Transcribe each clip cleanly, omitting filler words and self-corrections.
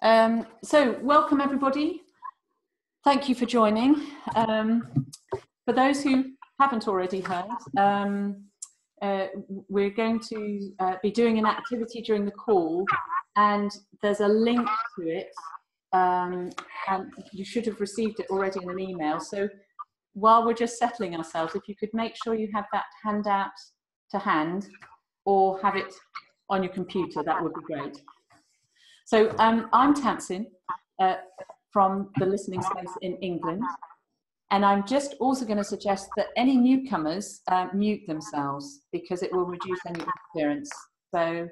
So welcome everybody. Thank you for joining. For those who haven't already heard, we're going to be doing an activity during the call, and there's a link to it, and you should have received it already in an email. So while we're just settling ourselves, if you could make sure you have that handout to hand or have it on your computer, that would be great. So I'm Tamsin from the listening space in England, and I'm just also going to suggest that any newcomers mute themselves because it will reduce any interference. So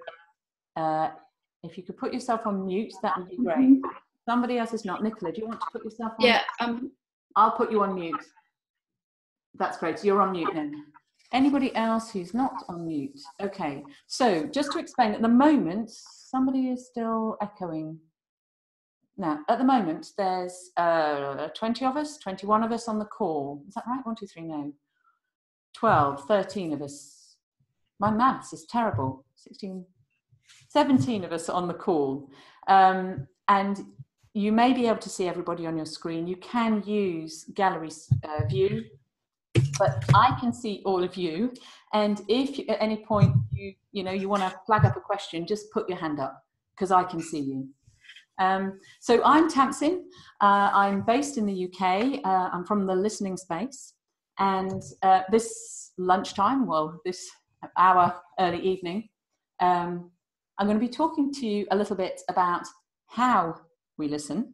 if you could put yourself on mute, that would be great. Somebody else is not. Nicola, do you want to put yourself on? Yeah. I'll put you on mute. That's great. So you're on mute then. Anybody else who's not on mute? Okay. So just to explain, at the moment, somebody is still echoing. Now, at the moment, there's 20 of us, 21 of us on the call. Is that right? 1, 2, 3, no. 12, 13 of us. My maths is terrible. 16, 17 of us on the call. And you may be able to see everybody on your screen. You can use gallery view, but I can see all of you. And if at any point you want to flag up a question, just put your hand up because I can see you. So I'm Tamsin. I'm based in the UK. I'm from the listening space. And this lunchtime, well, this hour, early evening, I'm going to be talking to you a little bit about how we listen.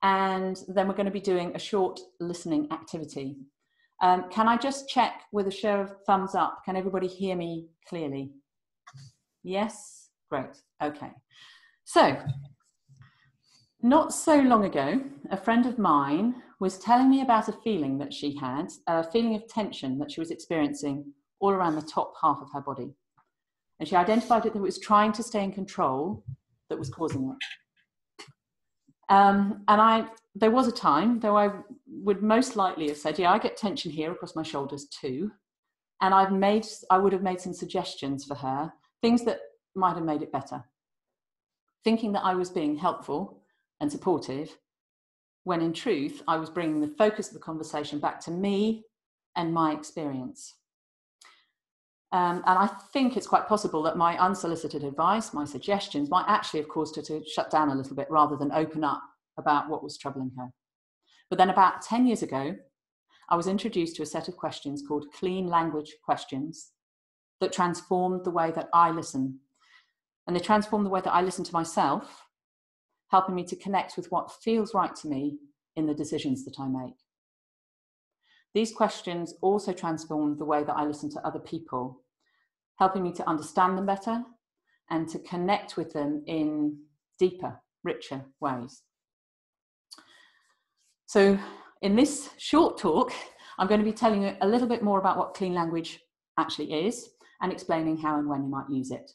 And then we're going to be doing a short listening activity. Can I just check with a show of thumbs up? Can everybody hear me clearly? Yes? Great. Okay. So, not so long ago, a friend of mine was telling me about a feeling that she had, a feeling of tension that she was experiencing all around the top half of her body. And she identified that it was trying to stay in control that was causing it. There was a time, though I would most likely have said, yeah, I get tension here across my shoulders too. And I would have made some suggestions for her, things that might have made it better. Thinking that I was being helpful and supportive, when in truth, I was bringing the focus of the conversation back to me and my experience. And I think it's quite possible that my unsolicited advice, my suggestions, might actually have caused her to shut down a little bit rather than open up about what was troubling her. But then about 10 years ago, I was introduced to a set of questions called clean language questions that transformed the way that I listen. And they transformed the way that I listen to myself, helping me to connect with what feels right to me in the decisions that I make. These questions also transformed the way that I listen to other people, helping me to understand them better and to connect with them in deeper, richer ways. So in this short talk, I'm going to be telling you a little bit more about what clean language actually is and explaining how and when you might use it.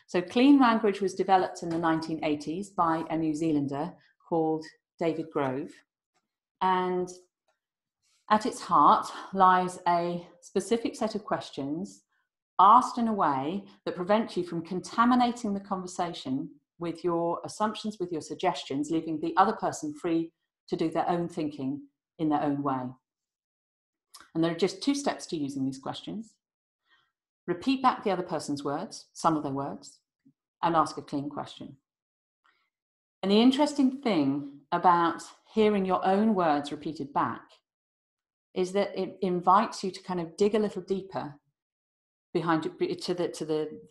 So clean language was developed in the 1980s by a New Zealander called David Grove. And at its heart lies a specific set of questions asked in a way that prevent you from contaminating the conversation with your assumptions, with your suggestions, leaving the other person free to do their own thinking in their own way. And there are just 2 steps to using these questions. Repeat back the other person's words, some of their words, and ask a clean question. And the interesting thing about hearing your own words repeated back is that it invites you to kind of dig a little deeper behind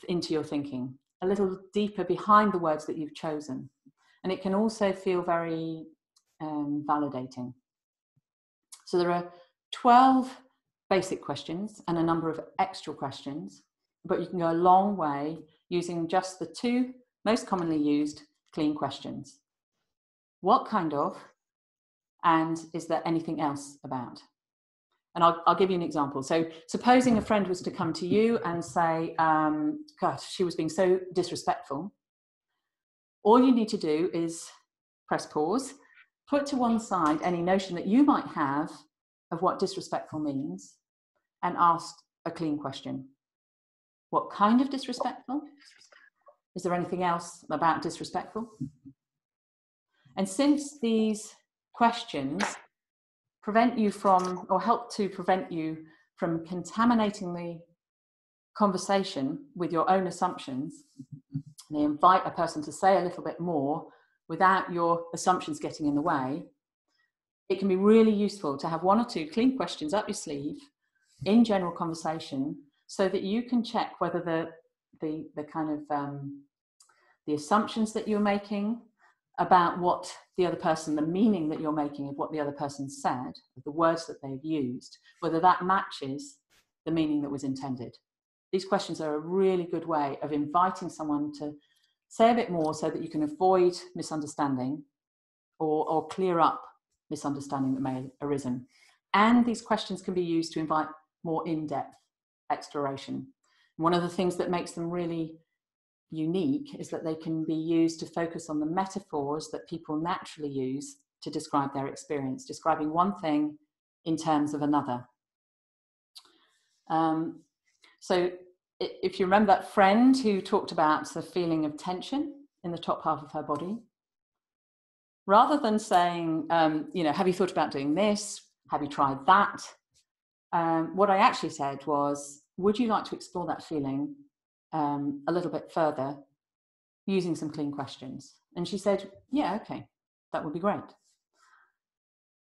into your thinking, a little deeper behind the words that you've chosen. And it can also feel very validating. So there are 12 basic questions and a number of extra questions, but you can go a long way using just the 2 most commonly used clean questions. What kind of, and is there anything else about? And I'll give you an example. So supposing a friend was to come to you and say, gosh, she was being so disrespectful. All you need to do is press pause, put to one side any notion that you might have of what disrespectful means, and ask a clean question. What kind of disrespectful? Is there anything else about disrespectful? And since these questions prevent you from, or help to prevent you from contaminating the conversation with your own assumptions, they invite a person to say a little bit more without your assumptions getting in the way, it can be really useful to have one or two clean questions up your sleeve in general conversation so that you can check whether the kind of the assumptions that you're making about what the other person, the meaning that you're making of what the other person said, the words that they've used, whether that matches the meaning that was intended. These questions are a really good way of inviting someone to say a bit more so that you can avoid misunderstanding or clear up misunderstanding that may have arisen. And these questions can be used to invite more in-depth exploration. One of the things that makes them really unique is that they can be used to focus on the metaphors that people naturally use to describe their experience, describing one thing in terms of another. So if you remember that friend who talked about the feeling of tension in the top half of her body, rather than saying, you know, have you thought about doing this? Have you tried that? What I actually said was, would you like to explore that feeling a little bit further using some clean questions? And she said, yeah, okay, that would be great.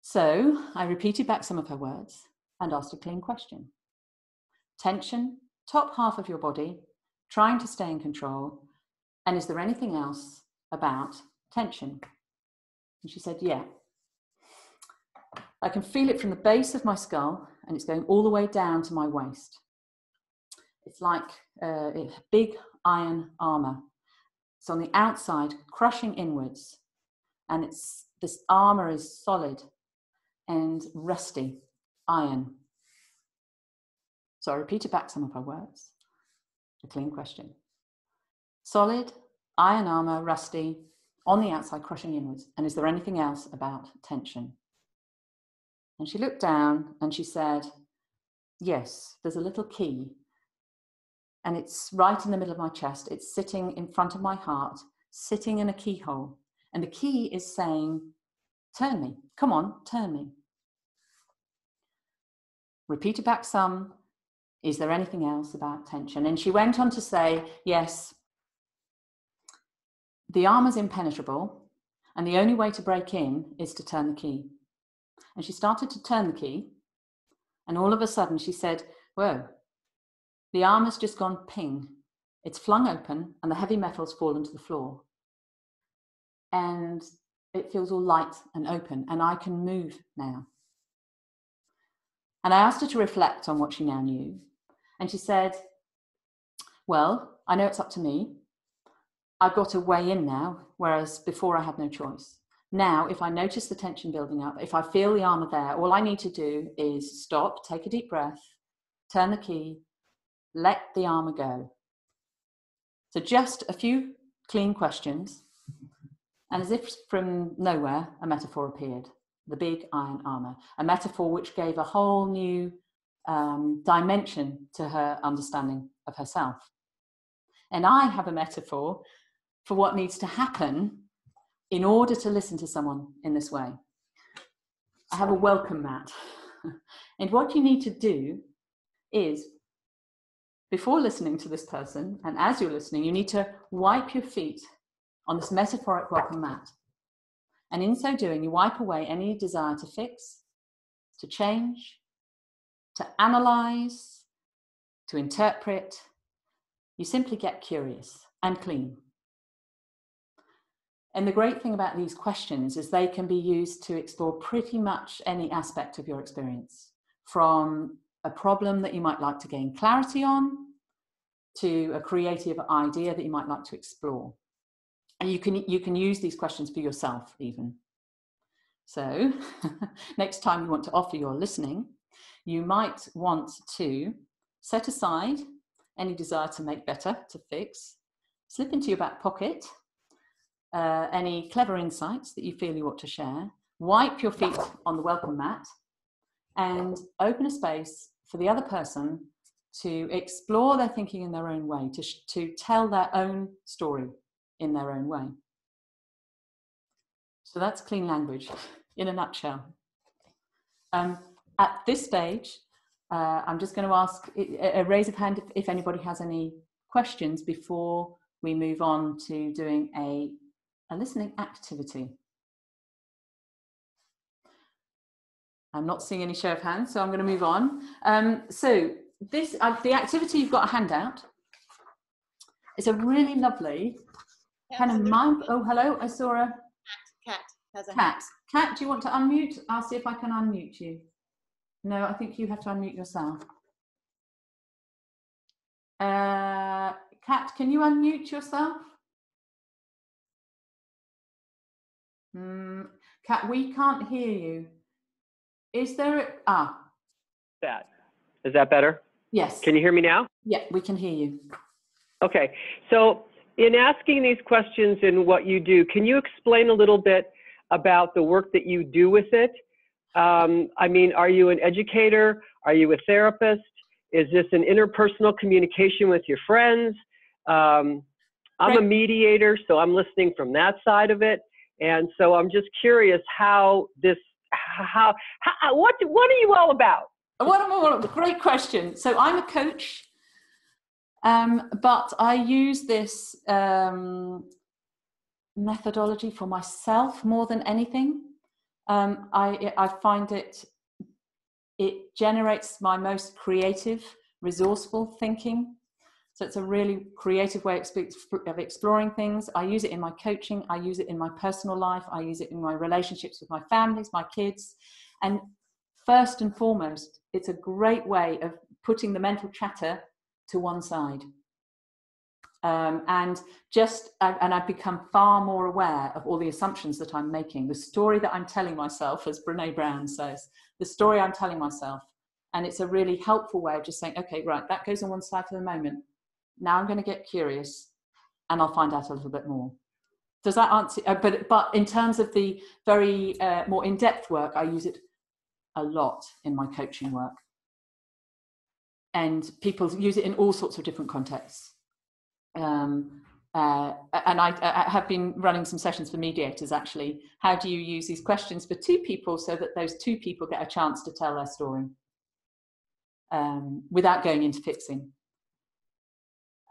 So I repeated back some of her words and asked a clean question. Tension, top half of your body, trying to stay in control. And is there anything else about tension? And she said, yeah. I can feel it from the base of my skull and it's going all the way down to my waist. It's like big iron armor. It's on the outside, crushing inwards. And this armor is solid and rusty, iron. So I repeated back some of her words. A clean question. Solid, iron armor, rusty, on the outside, crushing inwards. And is there anything else about tension? And she looked down and she said, yes, there's a little key. And it's right in the middle of my chest. It's sitting in front of my heart, sitting in a keyhole. And the key is saying, turn me, come on, turn me. Repeated back some, is there anything else about tension? And she went on to say, yes, the armor's impenetrable, and the only way to break in is to turn the key. And she started to turn the key, and all of a sudden she said, whoa, the armor's just gone ping. It's flung open, and the heavy metal's fallen to the floor. And it feels all light and open, and I can move now. And I asked her to reflect on what she now knew. And she said, well, I know it's up to me. I've got a way in now, whereas before I had no choice. Now, if I notice the tension building up, if I feel the armor there, all I need to do is stop, take a deep breath, turn the key, let the armor go. So just a few clean questions. And as if from nowhere, a metaphor appeared, the big iron armor, a metaphor which gave a whole new dimension to her understanding of herself. And I have a metaphor for what needs to happen in order to listen to someone in this way. I have a welcome mat. And what you need to do is, before listening to this person, and as you're listening, you need to wipe your feet on this metaphoric welcome mat. And in so doing, you wipe away any desire to fix, to change, to analyze, to interpret. You simply get curious and clean. And the great thing about these questions is they can be used to explore pretty much any aspect of your experience, from a problem that you might like to gain clarity on, to a creative idea that you might like to explore. And you can use these questions for yourself even. So next time you want to offer your listening, you might want to set aside any desire to make better, to fix, slip into your back pocket any clever insights that you feel you ought to share, wipe your feet on the welcome mat, and open a space for the other person to explore their thinking in their own way, to tell their own story in their own way. So that's clean language in a nutshell. At this stage, I'm just going to ask a raise of hand if anybody has any questions before we move on to doing a listening activity. I'm not seeing any show of hands, so I'm going to move on. So this, the activity, you've got a handout. It's a really lovely kind of mind. Oh, hello, I saw a cat. Has a cat. Cat, do you want to unmute? I'll see if I can unmute you. No, I think you have to unmute yourself. Kat, can you unmute yourself? Kat, we can't hear you. Is there that? Is that better? Yes. Can you hear me now? Yeah, we can hear you. Okay. So in asking these questions and what you do, can you explain a little bit about the work that you do with it? I mean, are you an educator? Are you a therapist? Is this an interpersonal communication with your friends? I'm a mediator, so I'm listening from that side of it. And so I'm just curious how this, what are you all about? Great question. So I'm a coach, but I use this methodology for myself more than anything. I find it generates my most creative, resourceful thinking. So it's a really creative way of exploring things. I use it in my coaching. I use it in my personal life. I use it in my relationships with my families, my kids. And first and foremost, it's a great way of putting the mental chatter to one side. And I've become far more aware of all the assumptions that I'm making, the story that I'm telling myself, as Brene Brown says, the story I'm telling myself. And it's a really helpful way of just saying, okay, right, that goes on one side for the moment. Now I'm going to get curious and I'll find out a little bit more. Does that answer? But in terms of the very more in-depth work, I use it a lot in my coaching work. And people use it in all sorts of different contexts. And I have been running some sessions for mediators, actually. How do you use these questions for two people so that those two people get a chance to tell their story without going into fixing?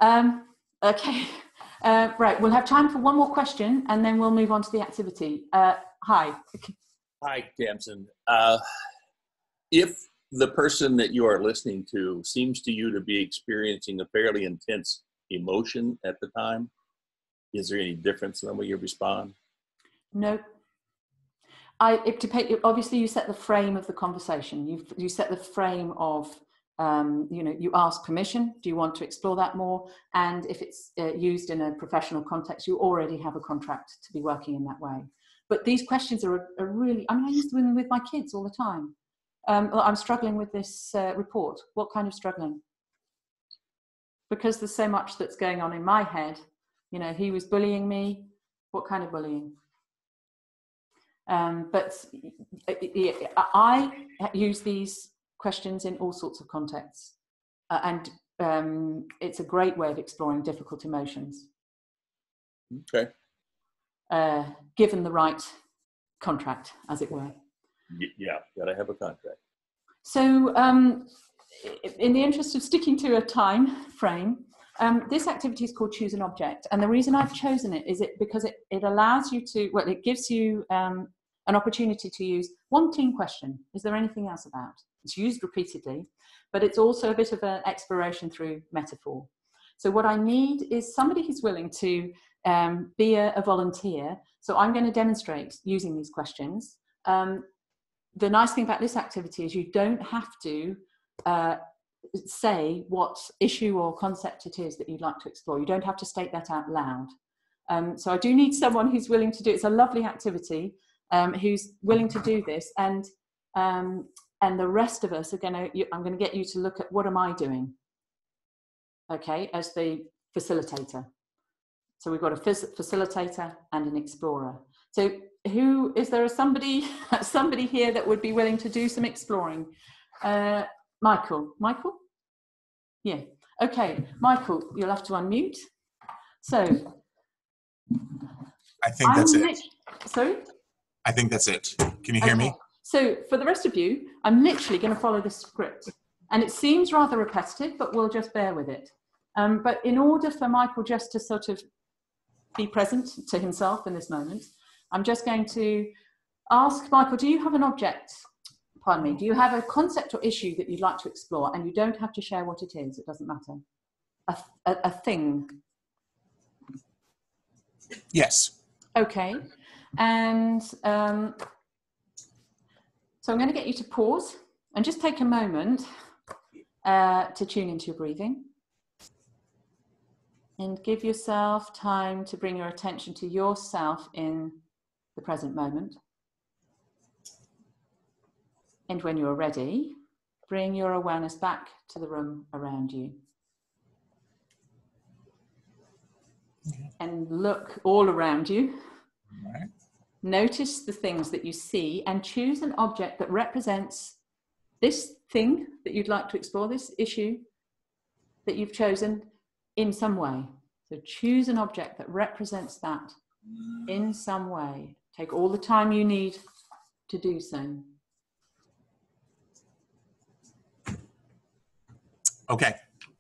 Okay, right, we'll have time for one more question and then we'll move on to the activity. Hi. Hi, Tamsin. If the person that you are listening to seems to you to be experiencing a fairly intense emotion at the time, is there any difference in the way you respond? No. It depends. Obviously, you set the frame of the conversation. You set the frame of, you ask permission. Do you want to explore that more? And if it's used in a professional context, you already have a contract to be working in that way. But these questions are really, I mean, I use them with my kids all the time. I'm struggling with this report. What kind of struggling? Because there's so much that's going on in my head. You know, he was bullying me. What kind of bullying? But I use these questions in all sorts of contexts. And it's a great way of exploring difficult emotions. Okay. Given the right contract, as it were. Yeah, gotta have a contract. So in the interest of sticking to a time frame, this activity is called Choose an Object. And the reason I've chosen it is because it allows you to, well, it gives you an opportunity to use one clean question. Is there anything else about? It's used repeatedly, but it's also a bit of an exploration through metaphor. So what I need is somebody who's willing to be a volunteer. So I'm going to demonstrate using these questions. The nice thing about this activity is you don't have to say what issue or concept it is that you'd like to explore. You don't have to state that out loud. So I do need someone who's willing to do it. It's a lovely activity, who's willing to do this. And the rest of us I'm going to get you to look at what am I doing, okay, as the facilitator. So we've got a facilitator and an explorer. So is there somebody here that would be willing to do some exploring? Michael? Yeah. Okay, Michael, you'll have to unmute. So I think that's it. Sorry? I think that's it. Can you hear me? So for the rest of you, I'm literally going to follow this script. And it seems rather repetitive, but we'll just bear with it. But in order for Michael just to sort of be present to himself in this moment, I'm just going to ask Michael, do you have an object? Pardon me. Do you have a concept or issue that you'd like to explore? And you don't have to share what it is. It doesn't matter. A thing. Yes. Okay. And so I'm going to get you to pause and just take a moment to tune into your breathing. And give yourself time to bring your attention to yourself in the present moment. And when you're ready, bring your awareness back to the room around you. And look all around you. All right. Notice the things that you see and choose an object that represents this thing that you'd like to explore, this issue that you've chosen in some way. So choose an object that represents that in some way. Take all the time you need to do so. Okay.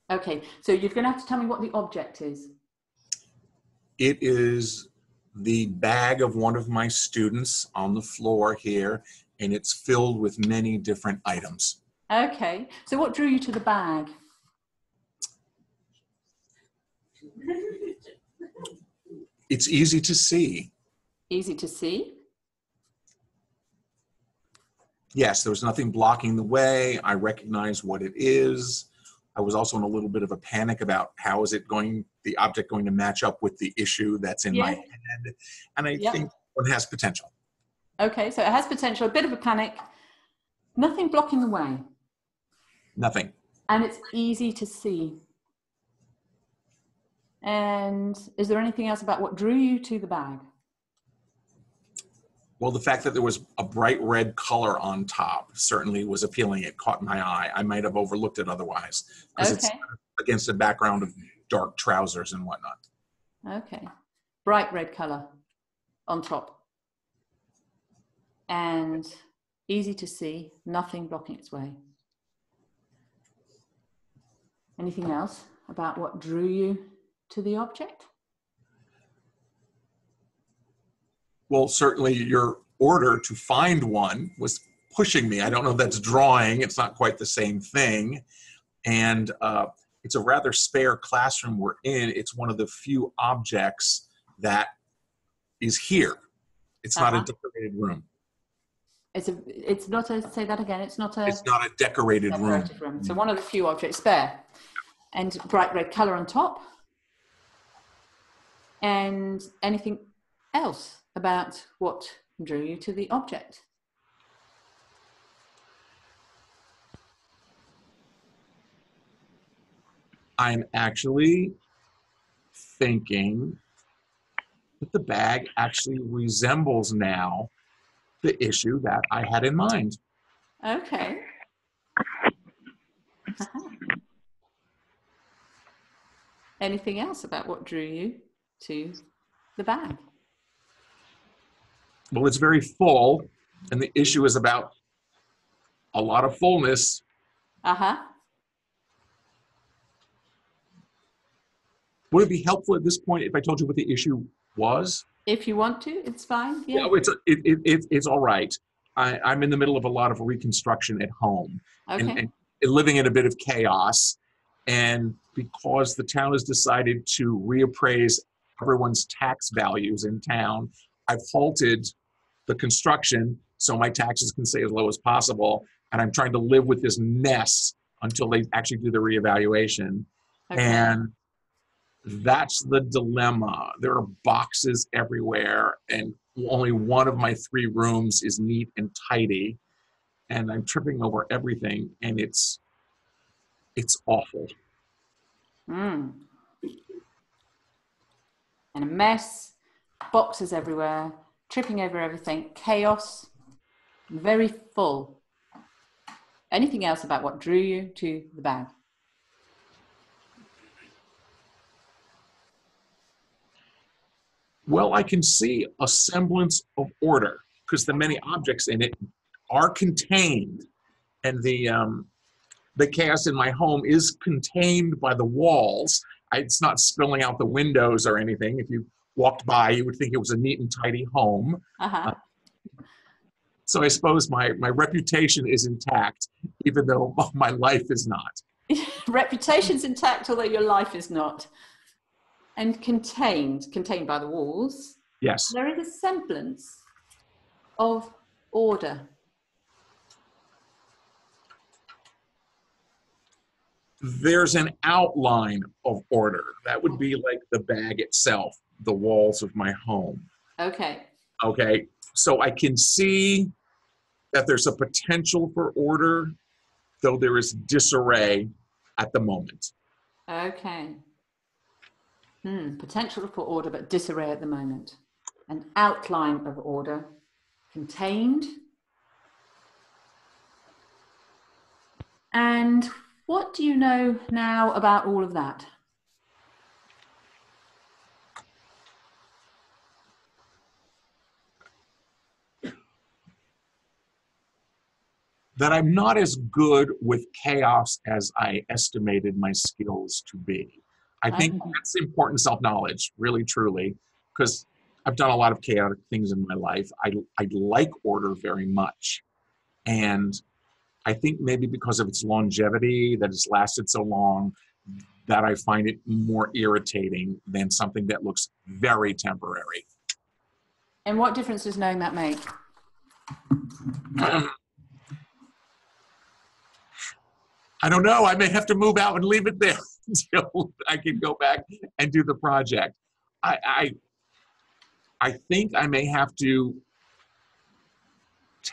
Okay, so you're going to have to tell me what the object is. It is the bag of one of my students on the floor here, and it's filled with many different items. Okay, so what drew you to the bag? It's easy to see. Easy to see? Yes, there was nothing blocking the way. I recognize what it is. I was also in a little bit of a panic about how is it going, the object going to match up with the issue that's in my head. And I think it has potential. Okay, so it has potential, a bit of a panic. Nothing blocking the way. Nothing. And it's easy to see. And is there anything else about what drew you to the bag? Well, the fact that there was a bright red color on top certainly was appealing. It caught my eye. I might have overlooked it otherwise because it's against a background of dark trousers and whatnot. Okay. Bright red color on top. And easy to see, nothing blocking its way. Anything else about what drew you to the object? Well, certainly your order to find one was pushing me. I don't know if that's drawing. It's not quite the same thing. And it's a rather spare classroom we're in. It's one of the few objects that is here. It's not a decorated room. It's not a, say that again, it's not a decorated room. So one of the few objects spare. And bright red color on top. And anything else about what drew you to the object? I'm actually thinking that the bag actually resembles now the issue that I had in mind. Okay. Anything else about what drew you to the bag? Well, it's very full, and the issue is about a lot of fullness. Would it be helpful at this point if I told you what the issue was? If you want to, it's fine. Yeah. No, it's all right. I'm in the middle of a lot of reconstruction at home, and living in a bit of chaos. And because the town has decided to reappraise everyone's tax values in town, I've halted the construction so my taxes can stay as low as possible. And I'm trying to live with this mess until they actually do the reevaluation. Okay. And that's the dilemma. There are boxes everywhere, and only one of my 3 rooms is neat and tidy. And I'm tripping over everything, and it's awful. And a mess, boxes everywhere, tripping over everything, chaos, very full. Anything else about what drew you to the bag? Well, I can see a semblance of order. because the many objects in it are contained, and the chaos in my home is contained by the walls. It's not spilling out the windows or anything. If you walked by, you would think it was a neat and tidy home. So I suppose my reputation is intact, even though my life is not. Reputation's intact, although your life is not. And contained by the walls. Yes. There is a semblance of order. There's an outline of order. That would be like the bag itself, the walls of my home. Okay. Okay. So I can see that there's a potential for order, though there is disarray at the moment. Okay. Potential for order, but disarray at the moment. An outline of order, contained. And what do you know now about all of that? That I'm not as good with chaos as I estimated my skills to be. I think that's important self-knowledge, really, truly, because I've done a lot of chaotic things in my life. I like order very much. And I think maybe because of its longevity, that it's lasted so long, that I find it more irritating than something that looks very temporary. And what difference does knowing that make? I don't know. I may have to move out and leave it there until I can go back and do the project. I think I may have to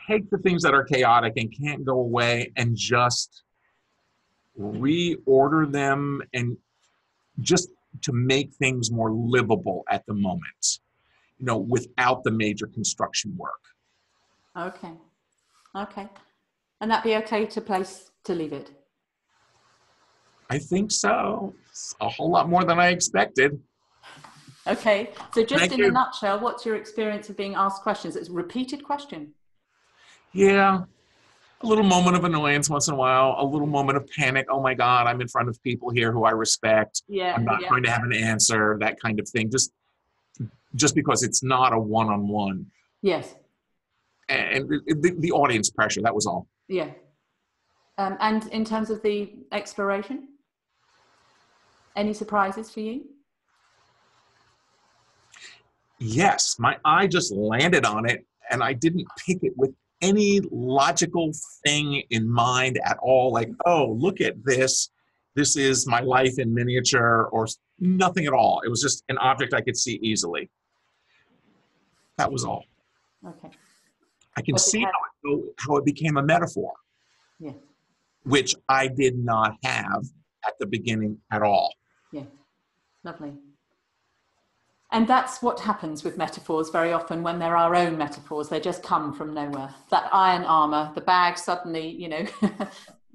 take the things that are chaotic and can't go away and just reorder them, and just to make things more livable at the moment, without the major construction work. Okay. And that'd be okay to leave it? I think so. It's a whole lot more than I expected. Okay, so just Thank in you. a nutshell, what's your experience of being asked questions? It's a repeated question. Yeah, a little moment of annoyance once in a while, a little moment of panic. Oh my God, I'm in front of people here who I respect. I'm not going to have an answer, that kind of thing. Just because it's not a one-on-one. Yes. And the audience pressure, that was all. Yeah. And in terms of the exploration, any surprises for you? Yes, my eye just landed on it, and I didn't pick it with any logical thing in mind at all. Like, oh, look at this. This is my life in miniature, or nothing at all. It was just an object I could see easily. That was all. Okay. I can see how it became a metaphor. Yeah. Which I did not have at the beginning at all. Yeah, lovely. And that's what happens with metaphors very often when they're our own metaphors. They just come from nowhere. That iron armor, the bag suddenly,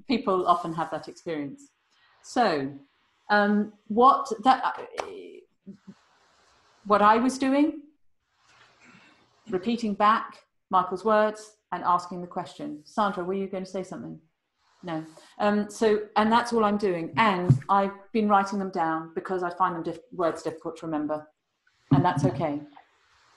people often have that experience. So what I was doing, repeating back Michael's words and asking the question. Sandra, were you going to say something? No. And that's all I'm doing. And I've been writing them down because I find them words difficult to remember. And that's okay.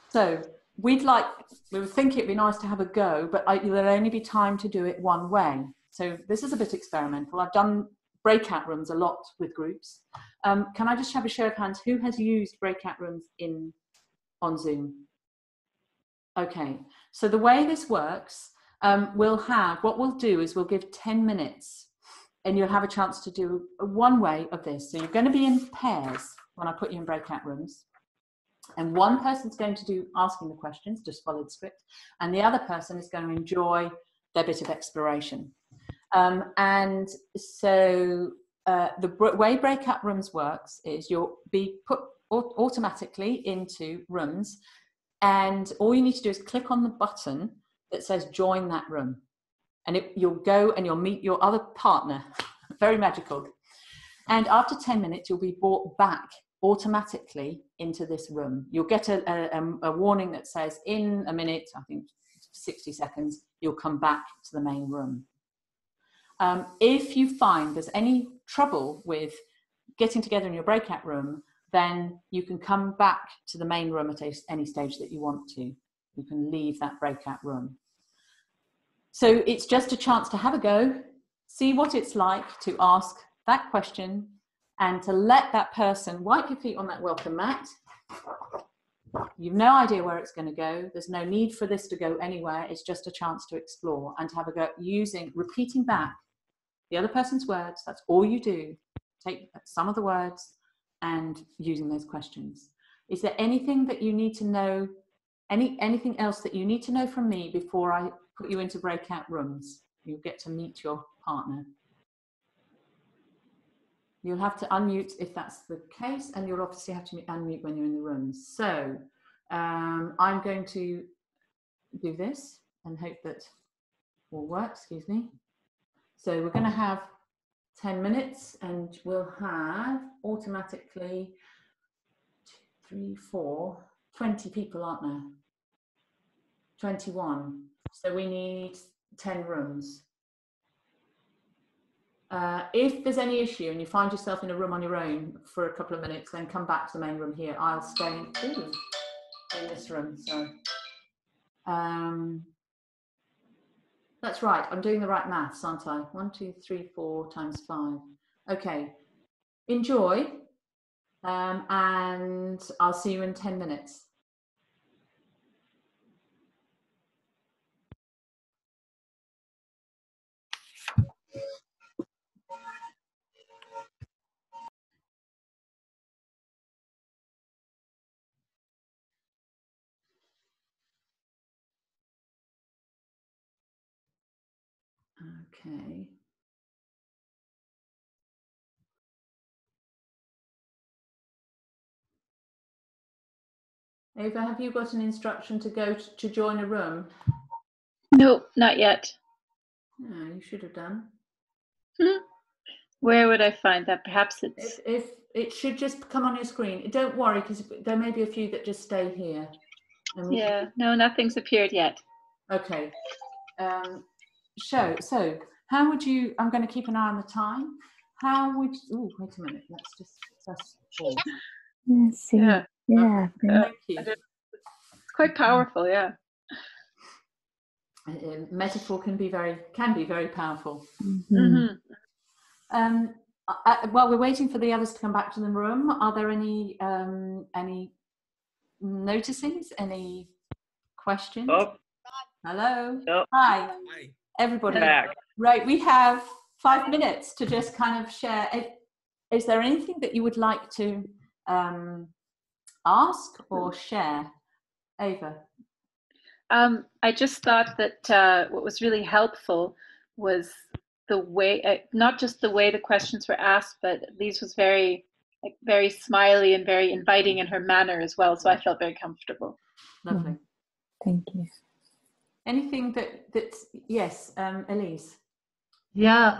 So we would think it'd be nice to have a go, but there'll only be time to do it one way. So this is a bit experimental. I've done breakout rooms a lot with groups. Can I just have a show of hands? Who has used breakout rooms on Zoom? Okay. So the way this works, what we'll do is we'll give 10 minutes and you'll have a chance to do one way of this. So you're going to be in pairs when I put you in breakout rooms. And one person's going to do asking the questions, just follow the script. And the other person is going to enjoy their bit of exploration. And so the way breakout rooms works is you'll be put automatically into rooms. And all you need to do is click on the button that says join that room, and you'll go and you'll meet your other partner. Very magical. And after 10 minutes, you'll be brought back automatically into this room. You'll get a warning that says in a minute, I think 60 seconds, you'll come back to the main room. If you find there's any trouble with getting together in your breakout room, then you can come back to the main room at any stage that you want to. You can leave that breakout room. So it's just a chance to have a go, see what it's like to ask that question, and to let that person wipe your feet on that welcome mat. You've no idea where it's going to go. There's no need for this to go anywhere. It's just a chance to explore and to have a go repeating back the other person's words. That's all you do. Take some of the words and using those questions. Is there anything that you need to know, anything else that you need to know from me before I put you into breakout rooms? You'll get to meet your partner. You'll have to unmute if that's the case, and you'll obviously have to unmute when you're in the rooms. So I'm going to do this and hope that will work, excuse me. So we're going to have 10 minutes, and we'll have automatically 2, 3, 4, 20 people, aren't there? 21. So we need 10 rooms. If there's any issue and you find yourself in a room on your own for a couple of minutes, then come back to the main room here. I'll stay in this room. So that's right. I'm doing the right maths, aren't I? 1, 2, 3, 4 times 5. Okay. Enjoy. And I'll see you in 10 minutes. Okay. Ava, have you got an instruction to go to join a room? No, not yet. No, you should have done. Where would I find that? Perhaps it's... If it should just come on your screen. Don't worry, because there may be a few that just stay here. Yeah, no, nothing's appeared yet. Okay. So how would you, I'm going to keep an eye on the time. How would, oh, wait a minute. Let's just press pause. Let's see. Yeah. Yeah. Thank you. It's quite powerful, yeah. Metaphor can be very powerful. Mhm. While we're waiting for the others to come back to the room, are there any noticings, any questions? Oh, Hello. no. Hi. Hi. Everybody. Back. Right, we have 5 minutes to just kind of share. Is there anything that you would like to ask or share? Ava. I just thought that what was really helpful was the way, not just the way the questions were asked, but Lise was very smiley and very inviting in her manner as well. So I felt very comfortable. Lovely. Thank you. Anything that's yes, Elise. Yeah,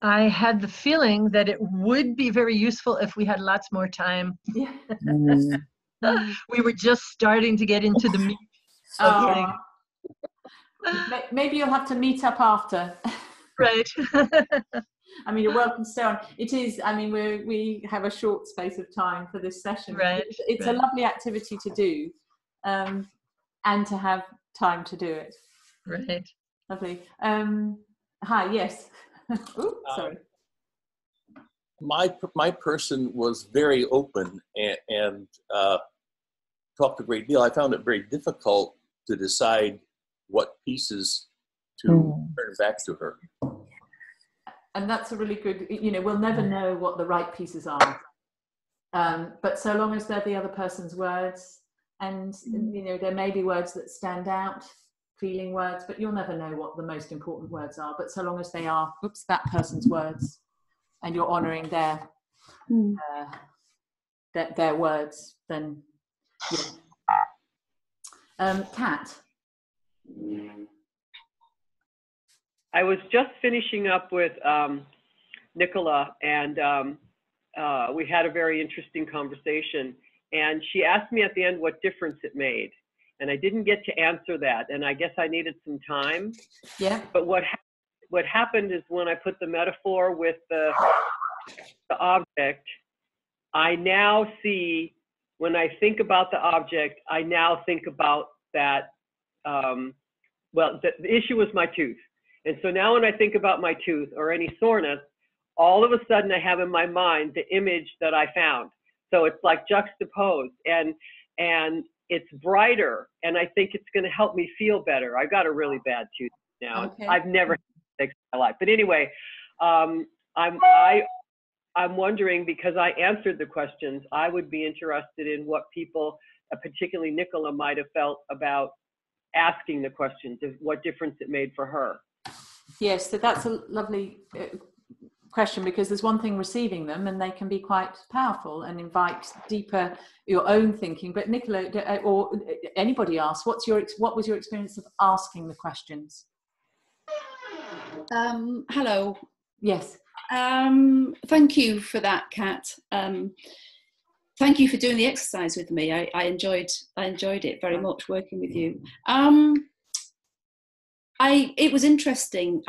I had the feeling that it would be very useful if we had lots more time. Yeah. We were just starting to get into the meat of things. Maybe you'll have to meet up after. Right. I mean, you're welcome to stay on. It is, I mean, we have a short space of time for this session. Right. It's a lovely activity to do, and to have time to do it. Right. Lovely. Hi, yes. Ooh, sorry. My person was very open and talked a great deal. I found it very difficult to decide what pieces to turn back to her. And that's a really good, you know, we'll never know what the right pieces are. But so long as they're the other person's words, and, you know, there may be words that stand out, feeling words, but you'll never know what the most important words are. But so long as they are, that person's words, and you're honouring their words, then yeah. Kat. I was just finishing up with Nicola, and we had a very interesting conversation. And she asked me at the end what difference it made. and I didn't get to answer that, and I guess I needed some time. Yeah. But what happened is when I put the metaphor with the object, I now see, when I think about the object, I now think about that, well, the issue was my tooth. And so now when I think about my tooth or any soreness, all of a sudden I have in my mind the image that I found. So it's like juxtaposed, and it's brighter, and I think it's going to help me feel better. I've got a really bad tooth now. Okay. I've never had it in my life. But anyway, I'm wondering, because I answered the questions, I would be interested in what people, particularly Nicola, might have felt about asking the questions, of what difference it made for her. Yes, so that's a lovely question, because there's one thing receiving them, and they can be quite powerful and invite deeper your own thinking. But Nicola, or anybody else, what was your experience of asking the questions? Hello. Yes. Thank you for that, Kat. Thank you for doing the exercise with me. I enjoyed it very much, working with you. It was interesting.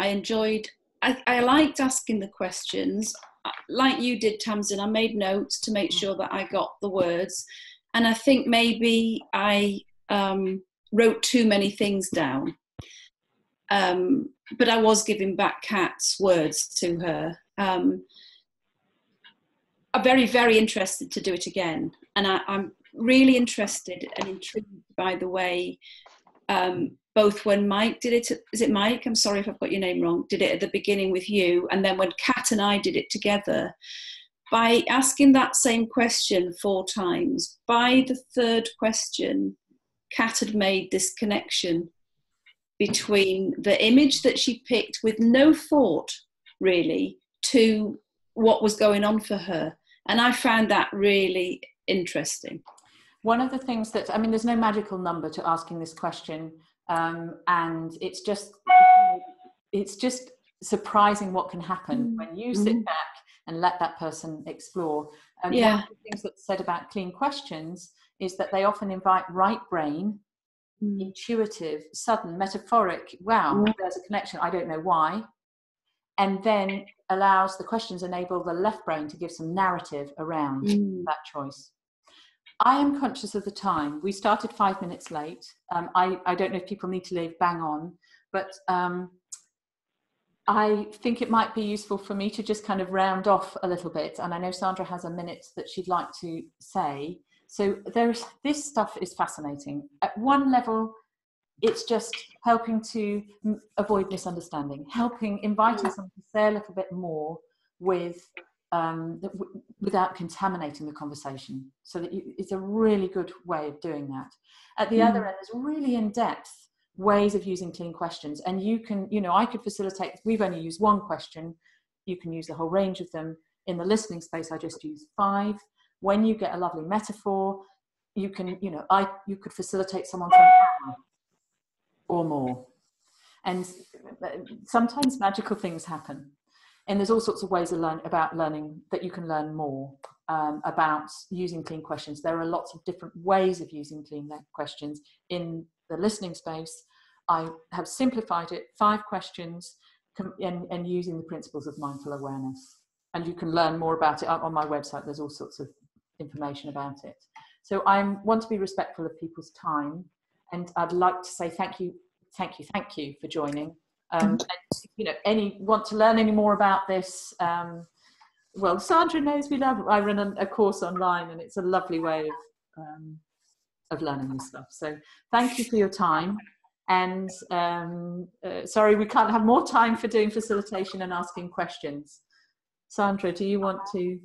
I liked asking the questions. Like you did, Tamsin, I made notes to make sure that I got the words. And I think maybe I wrote too many things down. But I was giving back Kat's words to her. I'm very, very interested to do it again. And I'm really interested and intrigued by the way, both when Mike did it, is it Mike? I'm sorry if I've got your name wrong, did it at the beginning with you, and then when Kat and I did it together, by asking that same question 4 times, by the 3rd question, Kat had made this connection between the image that she picked with no thought, really, to what was going on for her. And I found that really interesting. One of the things that, I mean, there's no magical number to asking this question. And it's just surprising what can happen when you sit back and let that person explore. One of the things that's said about clean questions is that they often invite right brain, intuitive, sudden, metaphoric, wow, there's a connection, I don't know why, and then allows the questions enable the left brain to give some narrative around that choice. I am conscious of the time. We started 5 minutes late. I don't know if people need to leave bang on, but I think it might be useful for me to just kind of round off a little bit. And I know Sandra has a minute that she'd like to say. So this stuff is fascinating. At one level, it's just helping to avoid misunderstanding, inviting someone to say a little bit more without contaminating the conversation. So that it's a really good way of doing that. At the other end, there's really in-depth ways of using clean questions. And you can, I could facilitate, we've only used 1 question. You can use the whole range of them. In the listening space, I just used 5. When you get a lovely metaphor, you can, you could facilitate someone for an hour or more. And sometimes magical things happen. And there's all sorts of ways of learning that you can learn more about using clean questions. There are lots of different ways of using clean questions in the listening space. I have simplified it, 5 questions, and using the principles of mindful awareness. And you can learn more about it on my website. There's all sorts of information about it. So I want to be respectful of people's time. And I'd like to say thank you for joining. And, want to learn any more about this, well, Sandra knows I run a course online, and it's a lovely way of learning this stuff. So thank you for your time. And sorry, we can't have more time for doing facilitation and asking questions. Sandra, do you want to?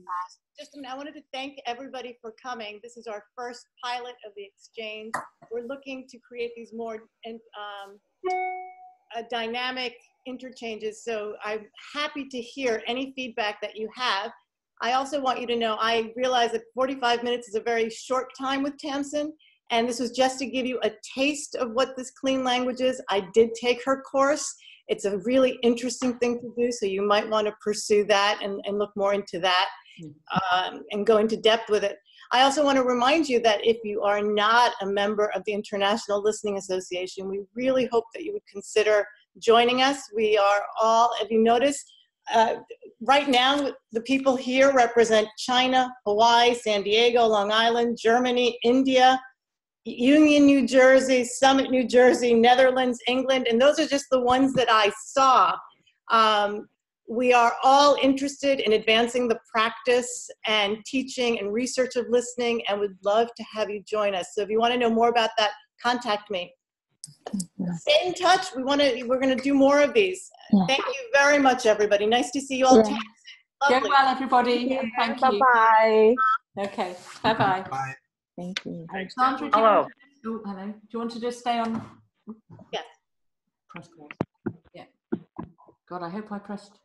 I wanted to thank everybody for coming. This is our first pilot of the exchange. We're looking to create these more dynamic interchanges. So I'm happy to hear any feedback that you have. I also want you to know, I realize that 45 minutes is a very short time with Tamsin, and this was just to give you a taste of what this clean language is. I did take her course. It's a really interesting thing to do, so you might want to pursue that and look more into that and go into depth with it. I also want to remind you that if you are not a member of the International Listening Association, we really hope that you would consider joining us. We are all, if you notice, right now, the people here represent China, Hawaii, San Diego, Long Island, Germany, India, Union, New Jersey, Summit, New Jersey, Netherlands, England, and those are just the ones that I saw. We are all interested in advancing the practice and teaching and research of listening, and would love to have you join us. So if you want to know more about that, contact me. Stay in touch. We're going to do more of these. Yeah. Thank you very much, everybody. Nice to see you all. Yeah. Go well, everybody. Thank you. Thank you. Bye-bye. Okay. Bye-bye. Bye. Thank you. Sandra, Hello. Oh, hello. Do you want to just stay on? Yes. Press pause. Yeah. God, I hope I pressed.